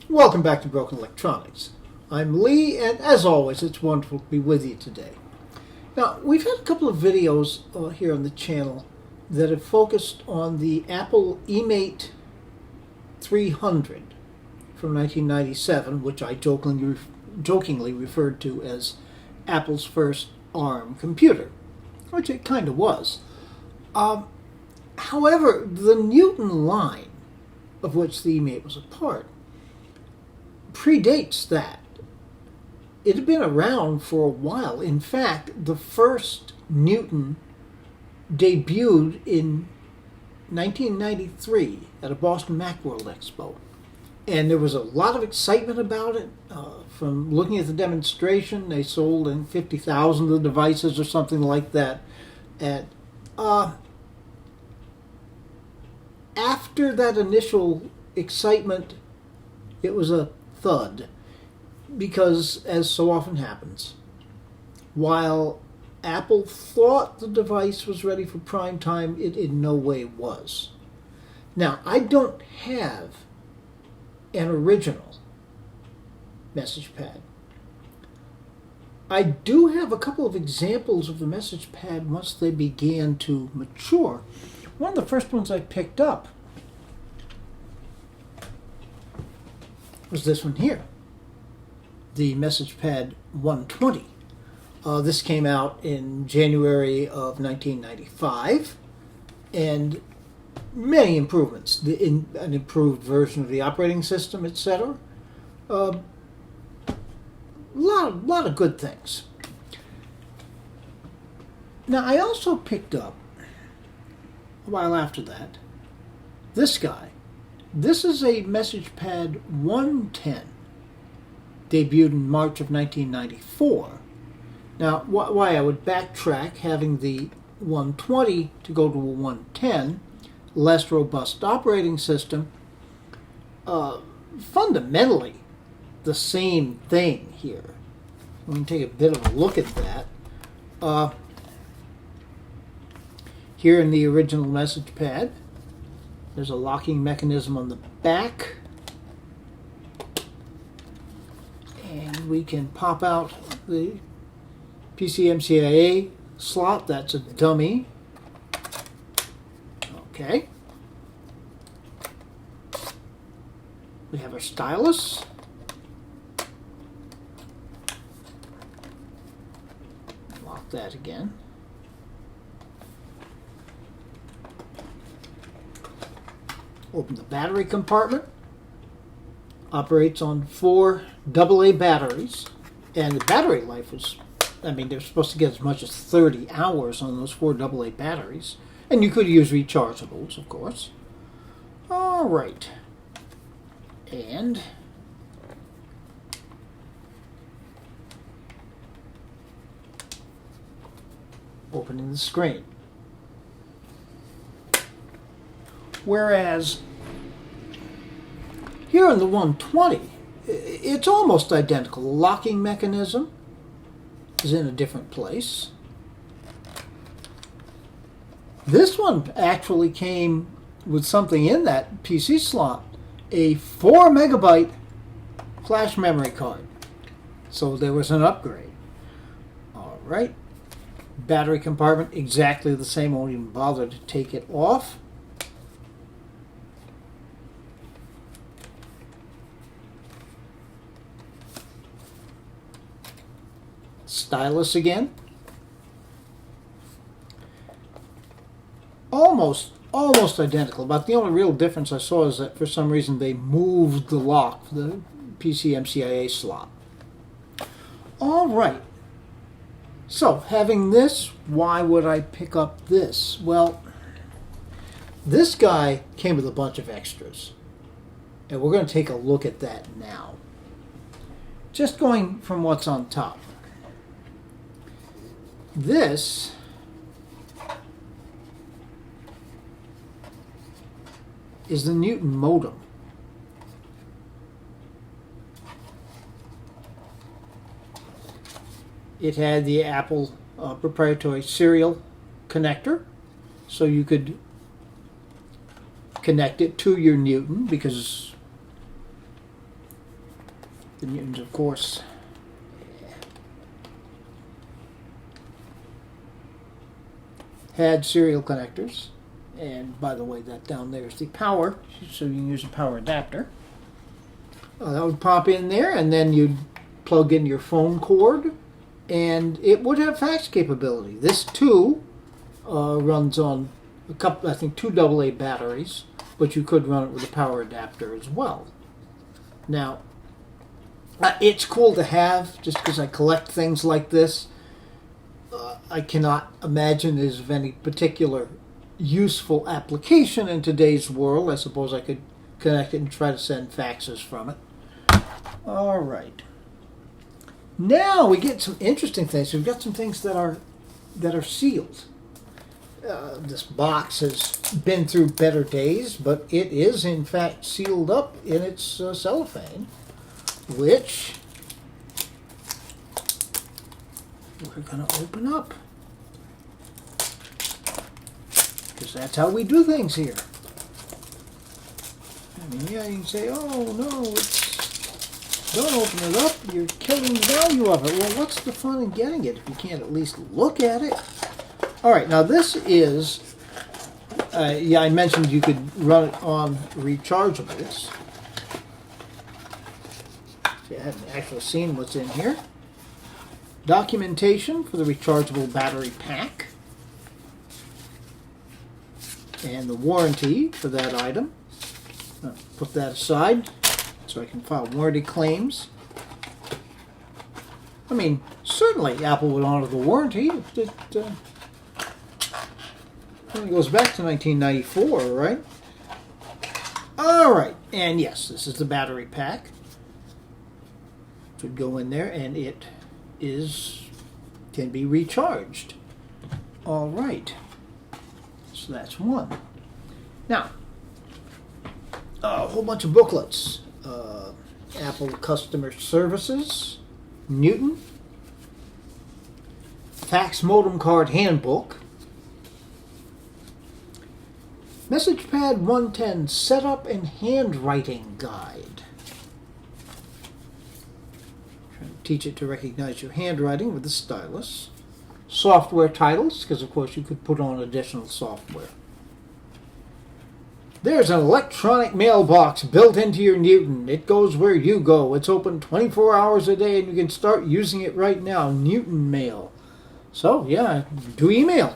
Welcome back to Broken Electronics. I'm Lee, and as always, it's wonderful to be with you today. Now, we've had a couple of videos here on the channel that have focused on the Apple eMate 300 from 1997, which I jokingly referred to as Apple's first ARM computer, which it kind of was. However, the Newton line, of which the eMate was a part, predates that. It had been around for a while. In fact, the first Newton debuted in 1993 at a Boston Macworld Expo. And there was a lot of excitement about it. From looking at the demonstration, they sold in 50,000 of the devices or something like that. And after that initial excitement, it was a thud, because, as so often happens, while Apple thought the device was ready for prime time, it in no way was. Now, I don't have an original MessagePad. I do have a couple of examples of the MessagePad once they began to mature. One of the first ones I picked up was this one here, the MessagePad 120. This came out in January of 1995, and many improvements, an improved version of the operating system, etc. A lot of good things. Now, I also picked up, a while after that, this guy. This is a MessagePad 110, debuted in March of 1994. Now, why I would backtrack having the 120 to go to a 110, less robust operating system, fundamentally the same thing here. We can take a bit of a look at that. Here in the original MessagePad, there's a locking mechanism on the back, and we can pop out the PCMCIA slot. That's a dummy. Okay. We have our stylus. Lock that again. Open the battery compartment. Operates on 4 AA batteries. And the battery life was, they're supposed to get as much as 30 hours on those 4 AA batteries. And you could use rechargeables, of course. All right. And opening the screen. Whereas here on the 120, it's almost identical. The locking mechanism is in a different place. This one actually came with something in that PC slot, a 4 megabyte flash memory card. So there was an upgrade. All right. Battery compartment, exactly the same. I won't even bother to take it off. Stylus again. Almost identical. About the only real difference I saw is that for some reason they moved the lock for the PCMCIA slot. All right. So, having this, why would I pick up this? Well, this guy came with a bunch of extras. And we're going to take a look at that now. Just going from what's on top. This is the Newton modem. It had the Apple proprietary serial connector, so you could connect it to your Newton, because The Newtons, of course, had serial connectors. And by the way, that down there is the power, so you can use a power adapter. That would pop in there, and then you'd plug in your phone cord, and it would have fax capability. This too runs on a couple, I think, 2 AA batteries, but you could run it with a power adapter as well. Now, it's cool to have, just because I collect things like this. I cannot imagine there's of any particular useful application in today's world. I suppose I could connect it and try to send faxes from it. All right. Now we get some interesting things. We've got some things that are sealed. This box has been through better days, but it is in fact sealed up in its cellophane, which we're going to open up, because that's how we do things here. I mean, yeah, you can say, oh no, don't open it up, you're killing the value of it. Well, what's the fun in getting it if you can't at least look at it? All right, now this is, yeah, I mentioned you could run it on rechargeables. See, I haven't actually seen what's in here. Documentation for the rechargeable battery pack, and the warranty for that item. Put that aside so I can file warranty claims. I mean, certainly Apple would honor the warranty. It only goes back to 1994, right? All right, and yes, this is the battery pack. It would go in there, and it can be recharged. All right, so that's one. Now, a whole bunch of booklets. Apple Customer Services, Newton, Fax Modem Card Handbook, MessagePad 110 Setup and Handwriting Guide. Trying to teach it to recognize your handwriting with the stylus. Software titles, because of course you could put on additional software. There's an electronic mailbox built into your Newton. It goes where you go. It's open 24 hours a day, and you can start using it right now. Newton Mail. So, yeah, do email.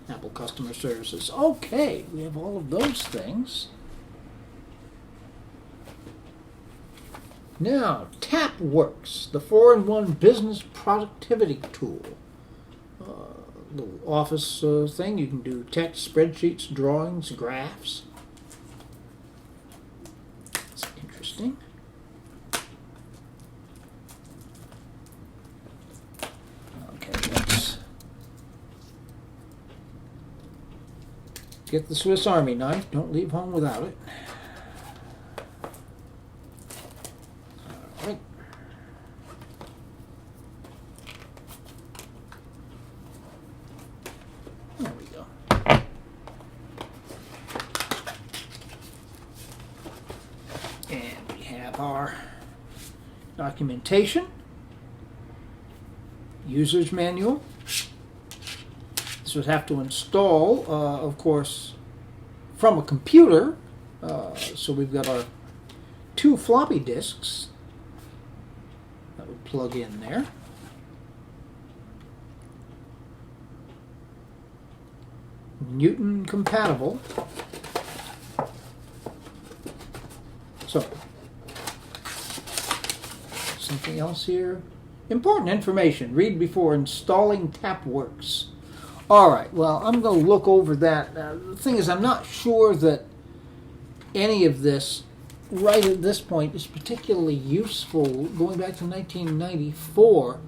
Apple Customer Services. Okay, we have all of those things. Now, TapWorks, the 4-in-1 business productivity tool. Little office thing. You can do text, spreadsheets, drawings, graphs. That's interesting. Okay, let's get the Swiss Army knife. Don't leave home without it. All right. There we go. And we have our documentation, user's manual. This would have to install, of course, from a computer. So we've got our 2 floppy disks that would plug in there. Newton compatible. So, something else here. Important information. Read before installing TapWorks. All right, well, I'm going to look over that. The thing is, I'm not sure that any of this, right at this point, is particularly useful. Going back to 1994,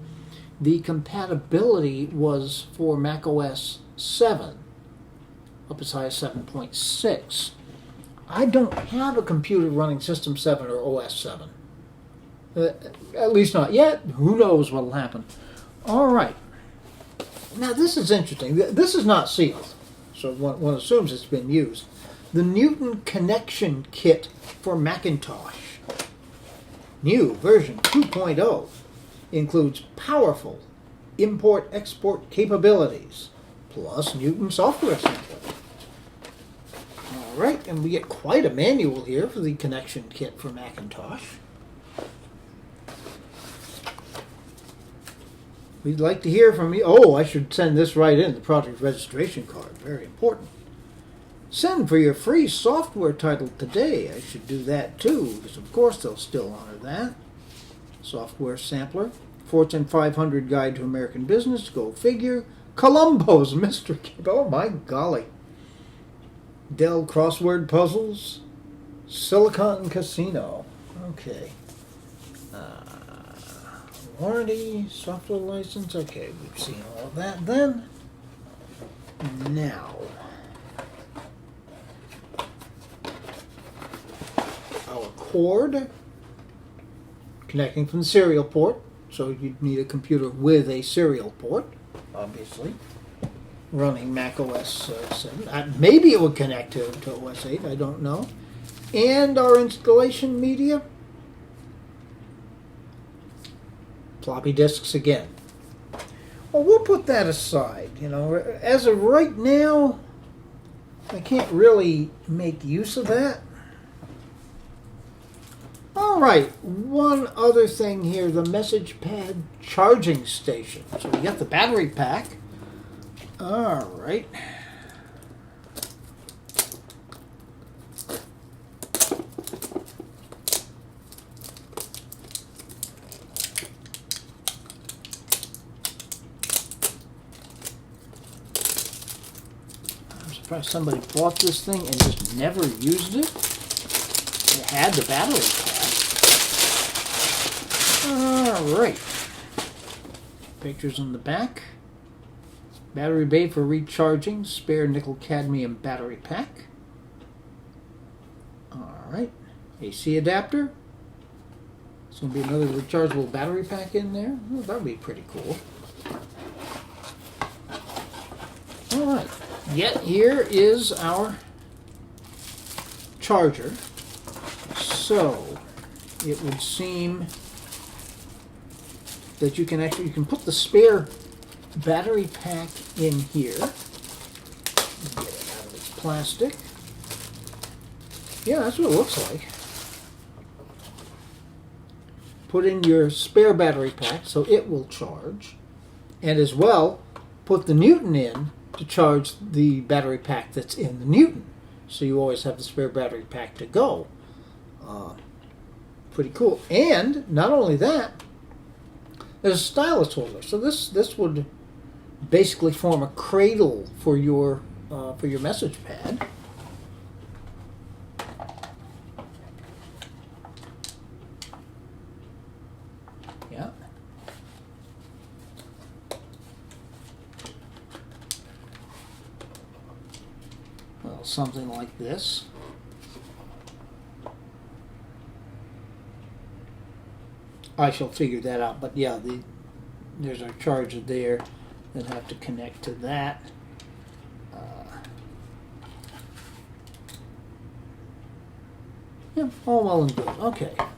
the compatibility was for Mac OS 7. Up as high as 7.6. I don't have a computer running System 7 or OS 7. At least not yet. Who knows what will happen. All right. Now this is interesting. This is not sealed, so one assumes it's been used. The Newton Connection Kit for Macintosh. New version 2.0 includes powerful import-export capabilities, plus Newton software sampler. Alright, and we get quite a manual here for the connection kit for Macintosh. We'd like to hear from you. Oh, I should send this right in, the product registration card. Very important. Send for your free software title today. I should do that too, because of course they'll still honor that. Software sampler. Fortune 500 Guide to American Business. Go figure. Columbo's Mystery Cube. Oh my golly. Dell Crossword Puzzles. Silicon Casino. Okay. Warranty, software license. Okay, we've seen all of that then. Now, our cord connecting from the serial port. So you'd need a computer with a serial port, obviously. Running Mac OS 7. Maybe it would connect to OS 8, I don't know. And our installation media. Floppy disks again. Well, we'll put that aside. You know, as of right now, I can't really make use of that. All right, one other thing here, the MessagePad charging station. So we got the battery pack. All right. I'm surprised somebody bought this thing and just never used it. It had the battery pack. All right. Pictures on the back. Battery bay for recharging. Spare nickel cadmium battery pack. All right. AC adapter. There's going to be another rechargeable battery pack in there. Oh, that would be pretty cool. All right. Yet here is our charger. So it would seem that you can put the spare battery pack in here. Get it out of its plastic. Yeah, that's what it looks like. Put in your spare battery pack so it will charge. And as well, put the Newton in to charge the battery pack that's in the Newton. So you always have the spare battery pack to go. Pretty cool. And not only that, there's a stylus holder. So this would basically form a cradle for your MessagePad. Yeah. Well, something like this. I shall figure that out, but yeah, there's our charger there that have to connect to that. Yeah, all well and good.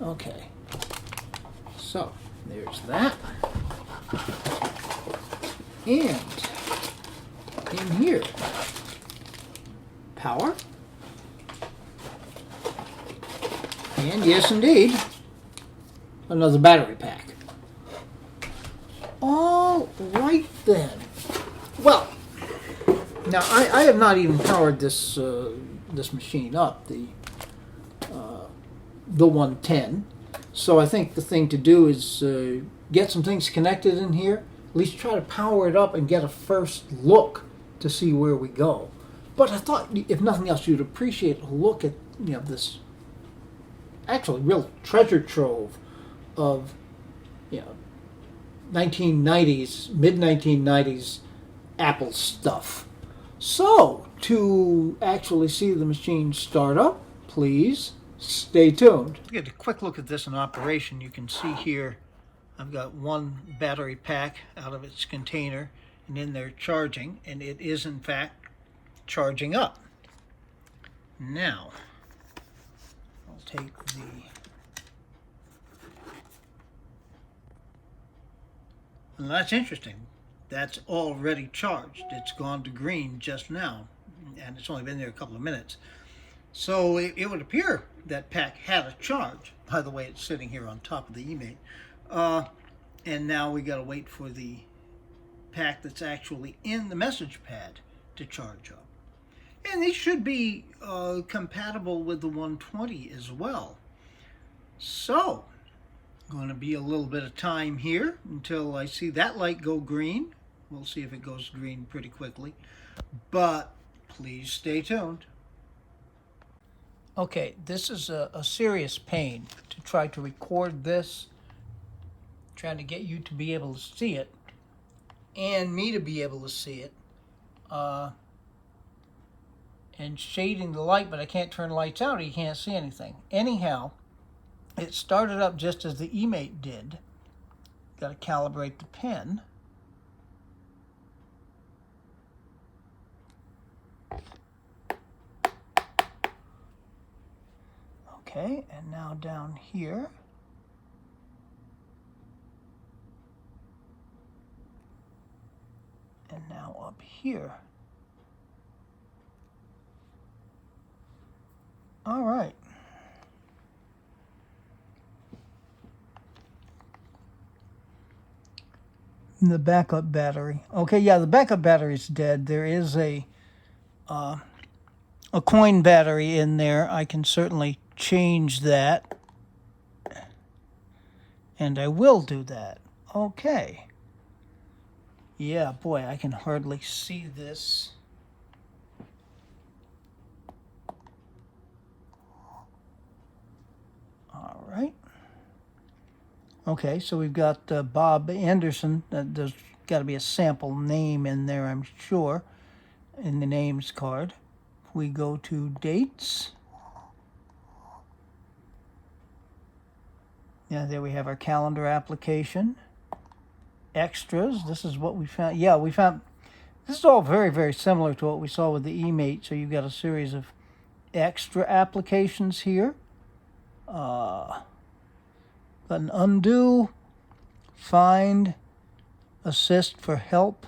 Okay. So, there's that. And in here, power. And yes, indeed, another battery pack. All right then. Well, now I have not even powered this this machine up, the 110. So I think the thing to do is get some things connected in here. At least try to power it up and get a first look to see where we go. But I thought, if nothing else, you'd appreciate a look at this actually real treasure trove of 1990s, mid-1990s Apple stuff. So, to actually see the machine start up, please stay tuned. To get a quick look at this in operation, you can see here I've got one battery pack out of its container and in there charging, and it is in fact charging up. Now, I'll take the And that's interesting. That's already charged. It's gone to green just now, and it's only been there a couple of minutes. So it would appear that pack had a charge. By the way, it's sitting here on top of the email. And now we got to wait for the pack that's actually in the MessagePad to charge up. And these should be compatible with the 120 as well. So, going to be a little bit of time here until I see that light go green. We'll see if it goes green pretty quickly. But please stay tuned. Okay, this is a serious pain to try to record this, trying to get you to be able to see it, and me to be able to see it, and shading the light, but I can't turn lights out or you can't see anything. Anyhow, it started up just as the eMate did. Got to calibrate the pen. Okay, and now down here. And now up here. All right. The backup battery. Okay, yeah, the backup battery is dead. There is a coin battery in there. I can certainly change that. And I will do that. Okay. Yeah, boy, I can hardly see this. All right. Okay, so we've got Bob Anderson. There's got to be a sample name in there, I'm sure, in the names card. We go to dates. Yeah, there we have our calendar application. Extras, this is what we found. Yeah, we found, this is all very, very similar to what we saw with the eMate. So you've got a series of extra applications here. Got an undo, find, assist for help,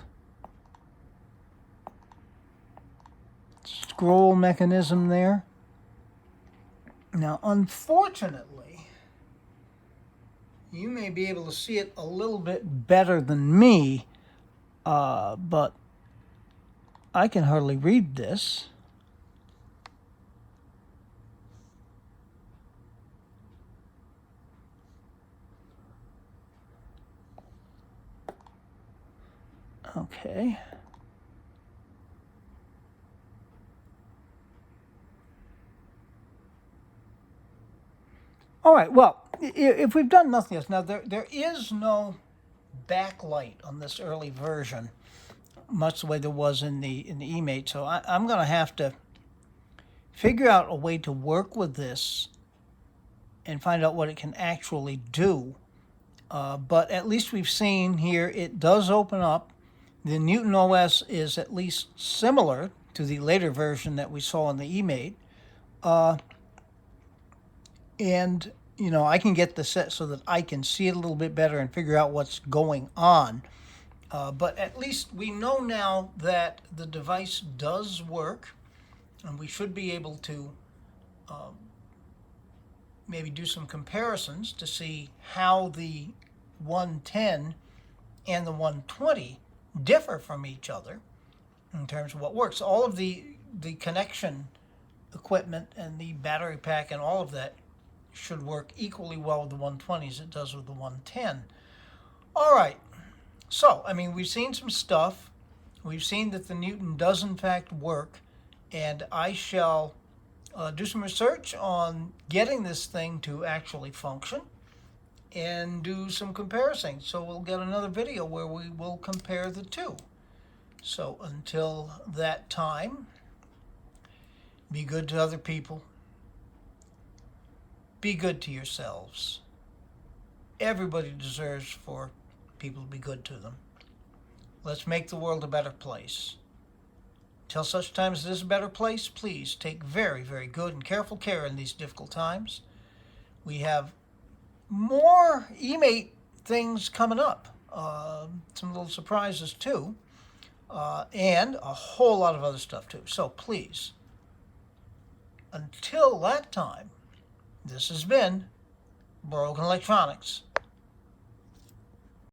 scroll mechanism there. Now, unfortunately, you may be able to see it a little bit better than me, but I can hardly read this. Okay. All right, well, if we've done nothing else, now there is no backlight on this early version, much the way there was in the eMate, so I'm going to have to figure out a way to work with this and find out what it can actually do. But at least we've seen here it does open up. The Newton OS is at least similar to the later version that we saw in the eMate. And, you know, I can get the set so that I can see it a little bit better and figure out what's going on. But at least we know now that the device does work, and we should be able to maybe do some comparisons to see how the 110 and the 120 differ from each other in terms of what works. All of the connection equipment and the battery pack and all of that should work equally well with the 120 as it does with the 110. All right, so I mean, we've seen some stuff. We've seen that the Newton does in fact work, and I shall do some research on getting this thing to actually function and do some comparison. So we'll get another video where we will compare the two. So until that time, be good to other people. Be good to yourselves. Everybody deserves for people to be good to them. Let's make the world a better place. Till such time as it is a better place, please take very, very good and careful care in these difficult times. We have more eMate things coming up. some little surprises too, and a whole lot of other stuff too. So please, until that time, this has been Broken Electronics.